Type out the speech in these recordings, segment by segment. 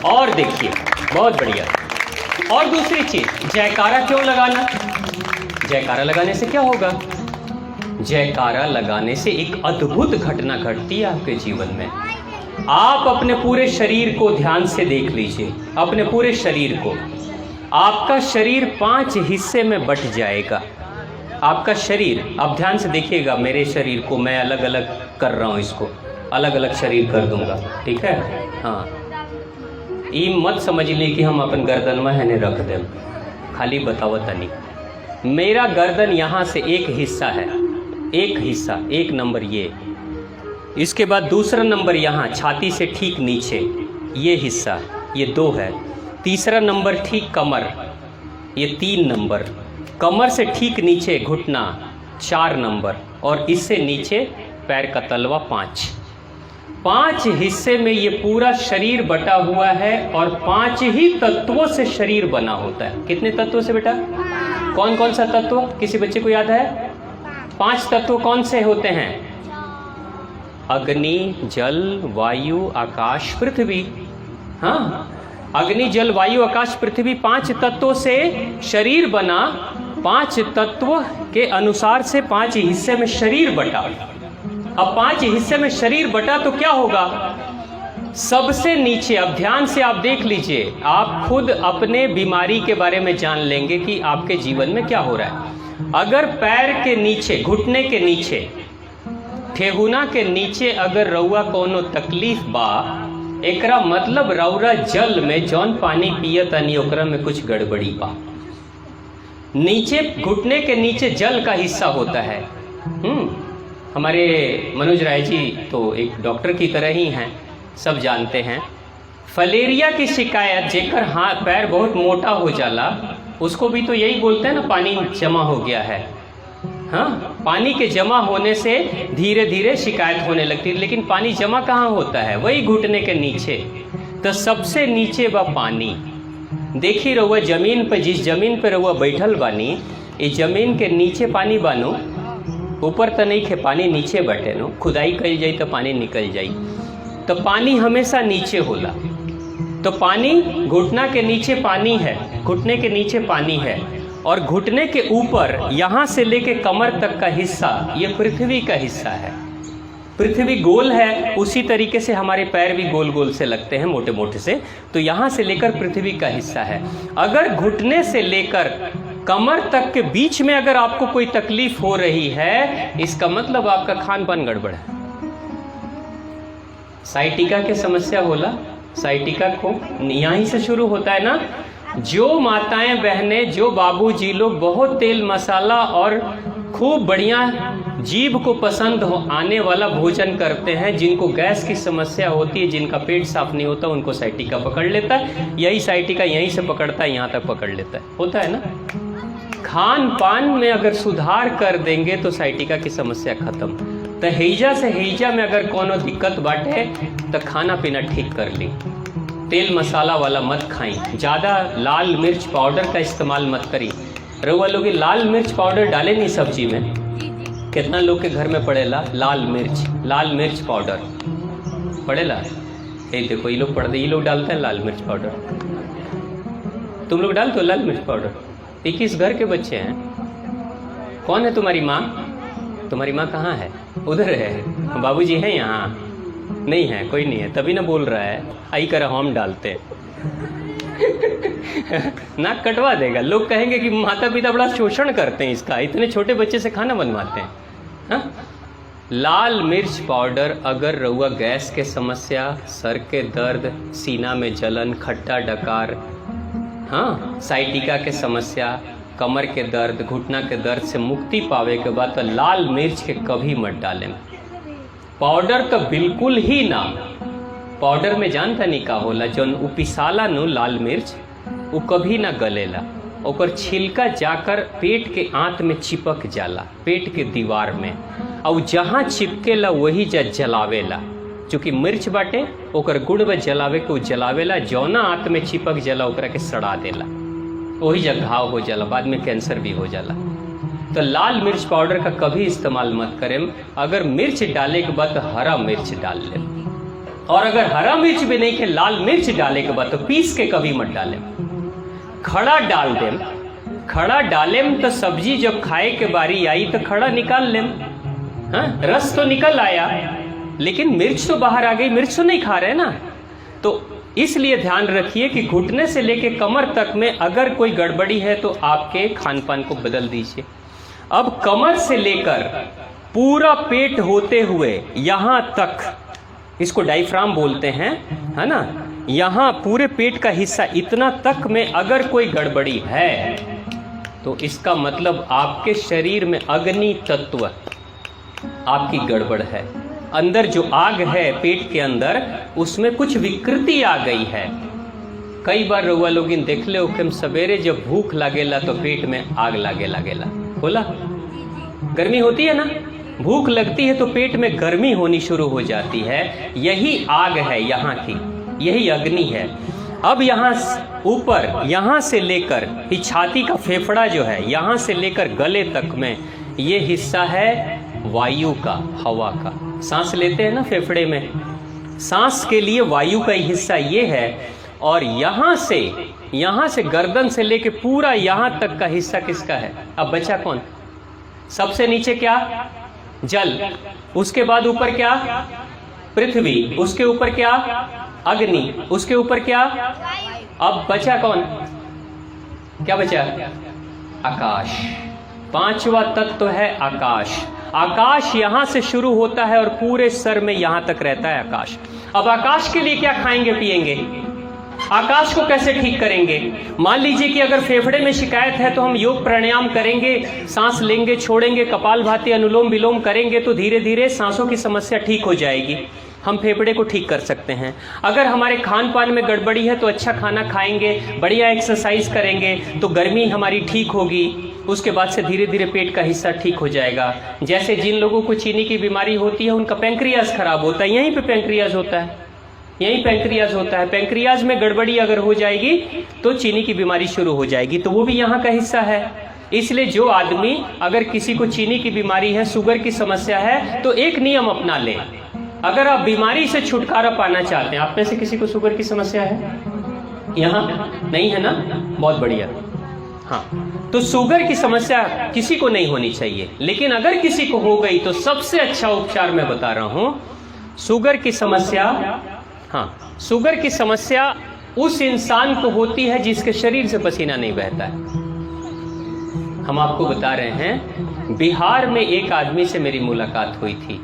और देखिए, बहुत बढ़िया। और दूसरी चीज, जयकारा क्यों लगाना? जयकारा लगाने से क्या होगा? जयकारा लगाने से एक अद्भुत घटना घटती है आपके जीवन में। आप अपने पूरे शरीर को ध्यान से देख लीजिए, अपने पूरे शरीर को। आपका शरीर 5 हिस्से में बट जाएगा। आपका शरीर, आप ध्यान से देखिएगा, मेरे शरीर को मैं अलग अलग कर रहा हूँ, इसको अलग अलग शरीर कर दूंगा, ठीक है? हाँ, ये मत समझ ली कि हम अपन गर्दन में है रख दें, खाली बताओ तनी। मेरा गर्दन यहाँ से एक हिस्सा है, एक हिस्सा, एक नंबर ये, इसके बाद दूसरा नंबर यहाँ छाती से ठीक नीचे ये हिस्सा, ये 2 है। तीसरा नंबर ठीक कमर, ये 3 नंबर। कमर से ठीक नीचे घुटना 4 नंबर, और इससे नीचे पैर का तलवा 5। 5 हिस्से में ये पूरा शरीर बटा हुआ है, और 5 ही तत्वों से शरीर बना होता है। कितने तत्वों से बेटा? कौन कौन सा तत्व किसी बच्चे को याद है? 5 तत्व कौन से होते हैं? अग्नि, जल, वायु, आकाश, पृथ्वी। हाँ, अग्नि, जल, वायु, आकाश, पृथ्वी, 5 तत्वों से शरीर बना। 5 तत्व के अनुसार से 5 हिस्से में शरीर बटा। अब 5 हिस्से में शरीर बटा तो क्या होगा? सबसे नीचे, अब ध्यान से आप देख लीजिए, आप खुद अपने बीमारी के बारे में जान लेंगे कि आपके जीवन में क्या हो रहा है। अगर पैर के नीचे, घुटने के नीचे, ठेहुना के नीचे अगर रउआ कोनो तकलीफ बा, एकरा मतलब रउरा जल में जौन पानी पियतनी ओकरा में कुछ गड़बड़ी बा। नीचे घुटने के नीचे जल का हिस्सा होता है। हमारे मनोज राय जी तो एक डॉक्टर की तरह ही हैं, सब जानते हैं। फलेरिया की शिकायत, जेकर हाथ पैर बहुत मोटा हो जाला, उसको भी तो यही बोलते हैं ना, पानी जमा हो गया है। हाँ, पानी के जमा होने से धीरे धीरे शिकायत होने लगती है। लेकिन पानी जमा कहाँ होता है? वही घुटने के नीचे। तो सबसे नीचे बा पानी। देखी रहुआ जमीन पर, जिस जमीन पर रहुआ बैठल बानी, इस जमीन के नीचे पानी बानो, ऊपर तो नहीं खे, पानी नीचे बैठे नो। खुदाई कल जाई तो पानी निकल जाई, तो पानी हमेशा नीचे होला। तो पानी, घुटना के नीचे पानी है, घुटने के नीचे पानी है, और घुटने के ऊपर यहाँ से लेके कमर तक का हिस्सा ये पृथ्वी का हिस्सा है। पृथ्वी गोल है, उसी तरीके से हमारे पैर भी गोल गोल से लगते हैं, मोटे मोटे से। तो यहाँ से लेकर पृथ्वी का हिस्सा है। अगर घुटने से लेकर कमर तक के बीच में अगर आपको कोई तकलीफ हो रही है, इसका मतलब आपका खान पान गड़बड़ है। साइटिका की समस्या होला। साइटिका को यहीं से शुरू होता है ना। जो माताएं बहनें, जो बाबूजी लोग बहुत तेल मसाला और खूब बढ़िया जीभ को पसंद आने वाला भोजन करते हैं, जिनको गैस की समस्या होती है, जिनका पेट साफ नहीं होता, उनको साइटिका पकड़ लेता है। यही साइटिका यहीं से पकड़ता है, यहाँ तक पकड़ लेता है, होता है ना। खान पान में अगर सुधार कर देंगे तो साइटिका की समस्या खत्म। तो हैजा से हैजा में अगर कोनो दिक्कत बाटे तो खाना पीना ठीक कर ली। तेल मसाला वाला मत खाई, ज़्यादा लाल मिर्च पाउडर का इस्तेमाल मत करी। रउआ लोग लाल मिर्च पाउडर डाले नहीं सब्जी में? कितना लोग के घर में पड़ेला लाल मिर्च पाउडर पड़ेला? ये देखो, ये लोग पढ़ते, ये लोग डालते हैं लाल मिर्च पाउडर। तुम लोग डालते हो लाल मिर्च पाउडर? 21 घर के बच्चे हैं। कौन है तुम्हारी माँ? तुम्हारी माँ कहाँ है? उधर है। बाबूजी हैं यहाँ? नहीं है, कोई नहीं है, तभी ना बोल रहा है। आई कर हम डालते नाक कटवा देगा। लोग कहेंगे कि माता पिता बड़ा शोषण करते हैं इसका, इतने छोटे बच्चे से खाना बनवाते हैं। हाँ? लाल मिर्च पाउडर अगर रउआ गैस के समस्या, सर के दर्द, सीना में जलन, खट्टा डकार, हाँ, साइटिका के समस्या, कमर के दर्द, घुटना के दर्द से मुक्ति पावे के बाद तो लाल मिर्च के कभी मत डालें। पाउडर तो बिल्कुल ही ना। पाउडर में जानता नहीं का होला, जौन उपिसाला नु लाल मिर्च, वो कभी ना गलेला। ओकर छिलका जाकर पेट के आंत में चिपक जाला, पेट के दीवार में, और जहाँ चिपकेला वही जलावेला। चूँकि मिर्च बाटे, ओकर गुण में जलावे को जलावेला, जौना आंत में चिपक जाला ओकरा के सड़ा देला, वही जगह घाव हो जाला, बाद में कैंसर भी हो जाला। तो लाल मिर्च पाउडर का कभी इस्तेमाल मत करें। अगर मिर्च डाले के बाद हरा मिर्च डाल लें, और अगर हरा मिर्च भी नहीं के लाल मिर्च डाले के बाद तो पीस के कभी मत डाले, खड़ा डाल देम। खड़ा डालेम तो सब्जी जब खाए के बारी आई तो खड़ा निकाल लेम। हाँ, रस तो निकल आया लेकिन मिर्च तो बाहर आ गई, मिर्च तो नहीं खा रहे ना। तो इसलिए ध्यान रखिए कि घुटने से लेके कमर तक में अगर कोई गड़बड़ी है तो आपके खान पान को बदल दीजिए। अब कमर से लेकर पूरा पेट होते हुए यहाँ तक, इसको डायफ्राम बोलते हैं, है ना, यहाँ पूरे पेट का हिस्सा इतना तक में अगर कोई गड़बड़ी है तो इसका मतलब आपके शरीर में अग्नि तत्व आपकी गड़बड़ है। अंदर जो आग है पेट के अंदर, उसमें कुछ विकृति आ गई है। कई बार रउआ लोग देख ले कि हम सवेरे जब भूख लागेला तो पेट में आग लागेला बोला, गर्मी होती है ना, भूख लगती है तो पेट में गर्मी होनी शुरू हो जाती है। यही आग है यहाँ की, यही अग्नि है। अब यहाँ ऊपर, यहाँ से लेकर ही छाती का फेफड़ा जो है, यहाँ से लेकर गले तक में ये हिस्सा है वायु का, हवा का। सांस लेते हैं ना फेफड़े में, सांस के लिए वायु का हिस्सा ये है। और यहाँ से गर्दन से लेके पूरा यहाँ तक का हिस्सा किसका है? अब बचा कौन? सबसे नीचे क्या? जल। उसके बाद ऊपर क्या? पृथ्वी। उसके ऊपर क्या? अग्नि। उसके ऊपर क्या? अब बचा कौन? क्या बचा? आकाश। पांचवा तत्व है आकाश। आकाश यहां से शुरू होता है और पूरे सर में यहां तक रहता है आकाश। अब आकाश के लिए क्या खाएंगे पिएंगे? आकाश को कैसे ठीक करेंगे? मान लीजिए कि अगर फेफड़े में शिकायत है तो हम योग प्राणायाम करेंगे, सांस लेंगे छोड़ेंगे, कपालभाति अनुलोम विलोम करेंगे तो धीरे धीरे सांसों की समस्या ठीक हो जाएगी। हम फेफड़े को ठीक कर सकते हैं। अगर हमारे खान पान में गड़बड़ी है तो अच्छा खाना खाएंगे, बढ़िया एक्सरसाइज करेंगे तो गर्मी हमारी ठीक होगी। उसके बाद से धीरे धीरे पेट का हिस्सा ठीक हो जाएगा। जैसे जिन लोगों को चीनी की बीमारी होती है उनका पैंक्रियाज खराब होता है, यहीं पे पैंक्रियाज होता है, यही पैंक्रियाज होता है। पैंक्रियाज में गड़बड़ी अगर हो जाएगी तो चीनी की बीमारी शुरू हो जाएगी, तो वो भी यहाँ का हिस्सा है। इसलिए जो आदमी, अगर किसी को चीनी की बीमारी है, शुगर की समस्या है, तो एक नियम अपना ले। अगर आप बीमारी से छुटकारा पाना चाहते हैं, आप में से किसी को शुगर की समस्या है? यहाँ नहीं है ना? बहुत बढ़िया। हाँ, तो शुगर की समस्या किसी को नहीं होनी चाहिए, लेकिन अगर किसी को हो गई तो सबसे अच्छा उपचार मैं बता रहा हूं। शुगर की समस्या, हाँ, शुगर की समस्या उस इंसान को होती है जिसके शरीर से पसीना नहीं बहता है। हम आपको बता रहे हैं, बिहार में एक आदमी से मेरी मुलाकात हुई थी।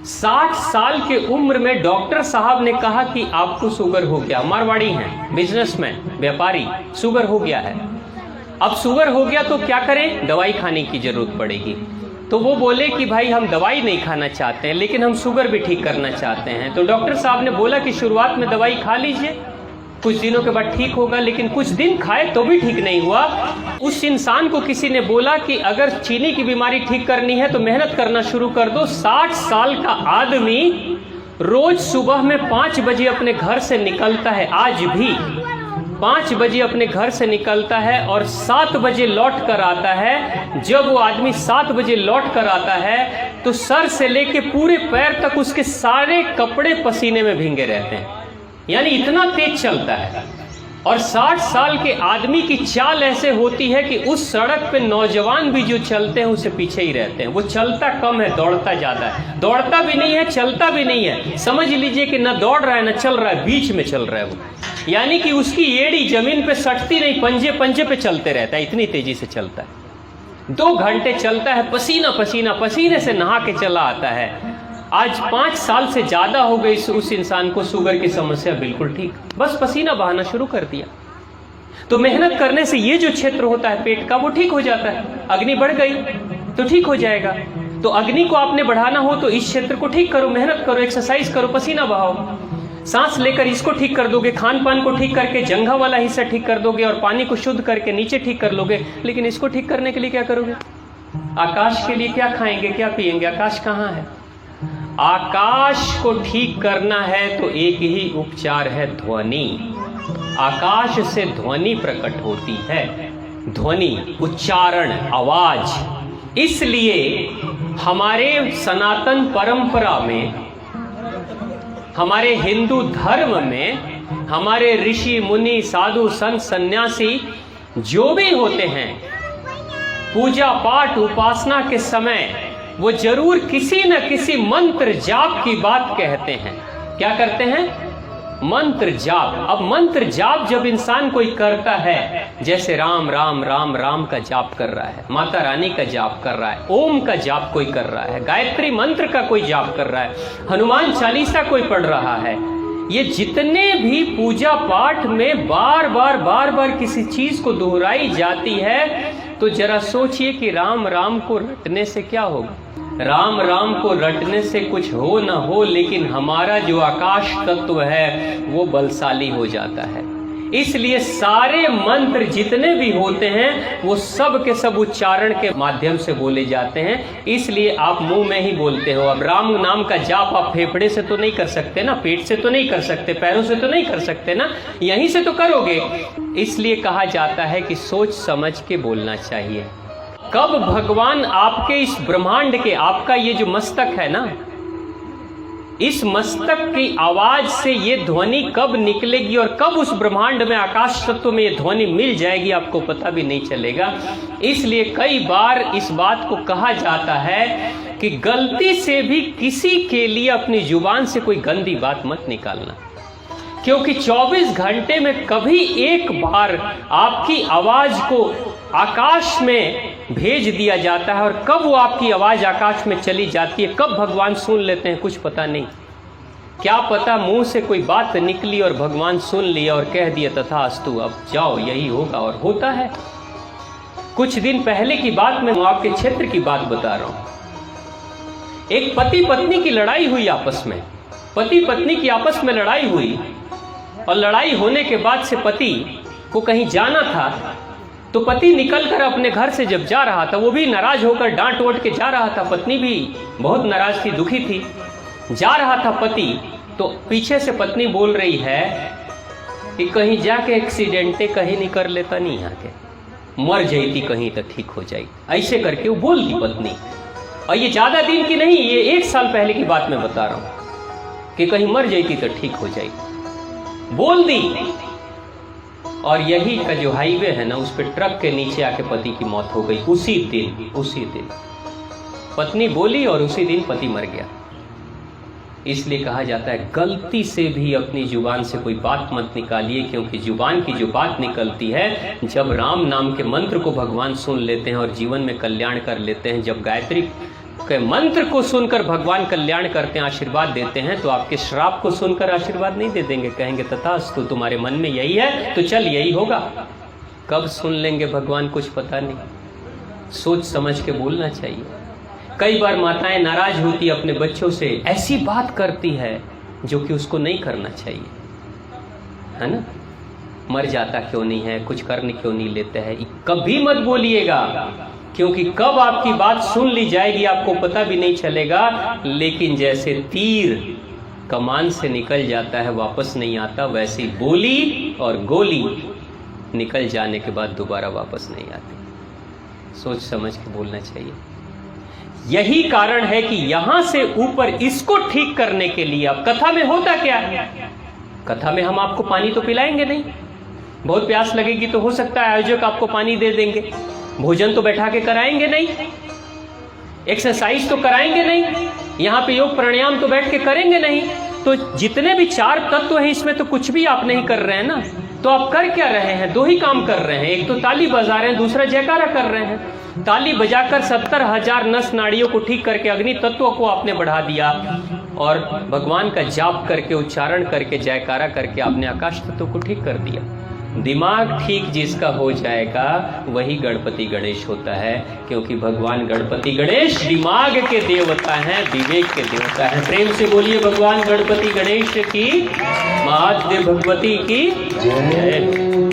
60 साल के उम्र में डॉक्टर साहब ने कहा कि आपको शुगर हो गया। मारवाड़ी हैं, बिजनेसमैन, व्यापारी, शुगर हो गया है। अब शुगर हो गया तो क्या करें? दवाई खाने की जरूरत पड़ेगी। तो वो बोले कि भाई हम दवाई नहीं खाना चाहते हैं, लेकिन हम शुगर भी ठीक करना चाहते हैं। तो डॉक्टर साहब ने बोला कि शुरुआत में दवाई खा लीजिए, कुछ दिनों के बाद ठीक होगा। लेकिन कुछ दिन खाए तो भी ठीक नहीं हुआ। उस इंसान को किसी ने बोला कि अगर चीनी की बीमारी ठीक करनी है तो मेहनत करना शुरू कर दो। 60 साल का आदमी रोज सुबह में 5 बजे अपने घर से निकलता है, आज भी 5 बजे अपने घर से निकलता है और 7 बजे लौट कर आता है। जब वो आदमी 7 बजे लौट कर आता है तो सर से लेके पूरे पैर तक उसके सारे कपड़े पसीने में भींगे रहते हैं, यानी इतना तेज चलता है। और 60 साल के आदमी की चाल ऐसे होती है कि उस सड़क पे नौजवान भी जो चलते हैं उसे पीछे ही रहते हैं। वो चलता कम है, दौड़ता ज्यादा है। दौड़ता भी नहीं है, चलता भी नहीं है। समझ लीजिए कि न दौड़ रहा है न चल रहा है, बीच में चल रहा है वो। यानी कि उसकी एड़ी जमीन पे सटती नहीं, पंजे पंजे पे चलते रहता है, इतनी तेजी से चलता है। 2 घंटे चलता है, पसीना पसीना, पसीने से नहा के चला आता है। आज 5 साल से ज्यादा हो गई उस इंसान को शुगर की समस्या बिल्कुल ठीक, बस पसीना बहाना शुरू कर दिया। तो मेहनत करने से ये जो क्षेत्र होता है पेट का वो ठीक हो जाता है। अग्नि बढ़ गई तो ठीक हो जाएगा। तो अग्नि को आपने बढ़ाना हो तो इस क्षेत्र को ठीक करो, मेहनत करो, एक्सरसाइज करो, पसीना बहाओ। सांस लेकर इसको ठीक कर दोगे, खान पान को ठीक करके जंघा वाला हिस्सा ठीक कर दोगे और पानी को शुद्ध करके नीचे ठीक कर लोगे। लेकिन इसको ठीक करने के लिए क्या करोगे? आकाश के लिए क्या खाएंगे, क्या पिएंगे? आकाश कहाँ है? आकाश को ठीक करना है तो एक ही उपचार है, ध्वनि। आकाश से ध्वनि प्रकट होती है, ध्वनि, उच्चारण, आवाज। इसलिए हमारे सनातन परंपरा में हमारे हिंदू धर्म में हमारे ऋषि मुनि साधु संत सन्यासी जो भी होते हैं, पूजा पाठ उपासना के समय वो जरूर किसी न किसी मंत्र जाप की बात कहते हैं। क्या करते हैं? मंत्र जाप। अब मंत्र जाप जब इंसान कोई करता है, जैसे राम राम राम राम का जाप कर रहा है, माता रानी का जाप कर रहा है, ओम का जाप कोई कर रहा है, गायत्री मंत्र का कोई जाप कर रहा है, हनुमान चालीसा कोई पढ़ रहा है, ये जितने भी पूजा पाठ में बार बार किसी चीज को दोहराई जाती है, तो जरा सोचिए कि राम राम को रटने से क्या होगा। राम राम को रटने से कुछ हो न हो, लेकिन हमारा जो आकाश तत्व है वो बलशाली हो जाता है। इसलिए सारे मंत्र जितने भी होते हैं वो सब के सब उच्चारण के माध्यम से बोले जाते हैं। इसलिए आप मुंह में ही बोलते हो। अब राम नाम का जाप आप फेफड़े से तो नहीं कर सकते ना, पेट से तो नहीं कर सकते, पैरों से तो नहीं कर सकते ना, यहीं से तो करोगे। इसलिए कहा जाता है कि सोच समझ के बोलना चाहिए। कब भगवान आपके इस ब्रह्मांड के, आपका ये जो मस्तक है ना, इस मस्तक की आवाज से ये ध्वनि कब निकलेगी और कब उस ब्रह्मांड में आकाश तत्व में ये ध्वनि मिल जाएगी, आपको पता भी नहीं चलेगा। इसलिए कई बार इस बात को कहा जाता है कि गलती से भी किसी के लिए अपनी जुबान से कोई गंदी बात मत निकालना, क्योंकि 24 घंटे में कभी एक बार आपकी आवाज को आकाश में भेज दिया जाता है, और कब वो आपकी आवाज आकाश में चली जाती है, कब भगवान सुन लेते हैं, कुछ पता नहीं। क्या पता मुंह से कोई बात निकली और भगवान सुन लिया और कह दिया तथास्तु, अब जाओ यही होगा, और होता है। कुछ दिन पहले की बात मैं आपके क्षेत्र की बात बता रहा हूं। एक पति पत्नी की लड़ाई हुई आपस में, पति पत्नी की आपस में लड़ाई हुई, और लड़ाई होने के बाद से पति को कहीं जाना था, तो पति निकलकर अपने घर से जब जा रहा था, वो भी नाराज होकर डांट वोट के जा रहा था, पत्नी भी बहुत नाराज थी, दुखी थी। जा रहा था पति, तो पीछे से पत्नी बोल रही है कि कहीं जाके एक्सीडेंटे कहीं नहीं कर लेता, नहीं यहाँ के मर जाती कहीं तो ठीक हो जाए, ऐसे करके वो बोल दी पत्नी। और ये ज्यादा दिन की नहीं, ये 1 साल पहले की बात मैं बता रहा हूं कि कहीं मर जाती तो ठीक हो जाए, बोल दी। और यही का जो हाईवे है ना, उस पे ट्रक के नीचे आके पति की मौत हो गई उसी दिन। पत्नी बोली और उसी दिन पति मर गया। इसलिए कहा जाता है गलती से भी अपनी जुबान से कोई बात मत निकालिए, क्योंकि जुबान की जो बात निकलती है, जब राम नाम के मंत्र को भगवान सुन लेते हैं और जीवन में कल्याण कर लेते हैं, जब गायत्री के मंत्र को सुनकर भगवान कल्याण करते हैं, आशीर्वाद देते हैं, तो आपके श्राप को सुनकर आशीर्वाद नहीं दे देंगे, कहेंगे तथास्तु, तुम्हारे मन में यही है तो चल यही होगा। कब सुन लेंगे भगवान कुछ पता नहीं। सोच समझ के बोलना चाहिए। कई बार माताएं नाराज होती अपने बच्चों से, ऐसी बात करती है जो कि उसको नहीं करना चाहिए, है ना। मर जाता क्यों नहीं है, कुछ करने क्यों नहीं लेते हैं, कभी मत बोलिएगा, क्योंकि कब आपकी बात सुन ली जाएगी आपको पता भी नहीं चलेगा। लेकिन जैसे तीर कमान से निकल जाता है वापस नहीं आता, वैसी बोली और गोली निकल जाने के बाद दोबारा वापस नहीं आती। सोच समझ के बोलना चाहिए। यही कारण है कि यहां से ऊपर इसको ठीक करने के लिए, अब कथा में होता क्या है, कथा में हम आपको पानी तो पिलाएंगे नहीं, बहुत प्यास लगेगी तो हो सकता है आयोजक आपको पानी दे देंगे, भोजन तो बैठा के कराएंगे नहीं, एक्सरसाइज तो कराएंगे नहीं, यहाँ पे योग प्राणायाम तो बैठ के करेंगे नहीं। तो जितने भी 4 तत्व हैं इसमें तो कुछ भी आप नहीं कर रहे हैं ना। तो आप कर क्या रहे हैं? 2 ही काम कर रहे हैं, एक तो ताली बजा रहे हैं, दूसरा जयकारा कर रहे हैं। ताली बजाकर 70,000 नस नाड़ियों को ठीक करके अग्नि तत्व को आपने बढ़ा दिया, और भगवान का जाप करके, उच्चारण करके, जयकारा करके आपने आकाश तत्व को ठीक कर दिया। दिमाग ठीक जिसका हो जाएगा वही गणपति गणेश होता है, क्योंकि भगवान गणपति गणेश दिमाग के देवता हैं, विवेक के देवता हैं। प्रेम से बोलिए भगवान गणपति गणेश की, महादेव भगवती की जय।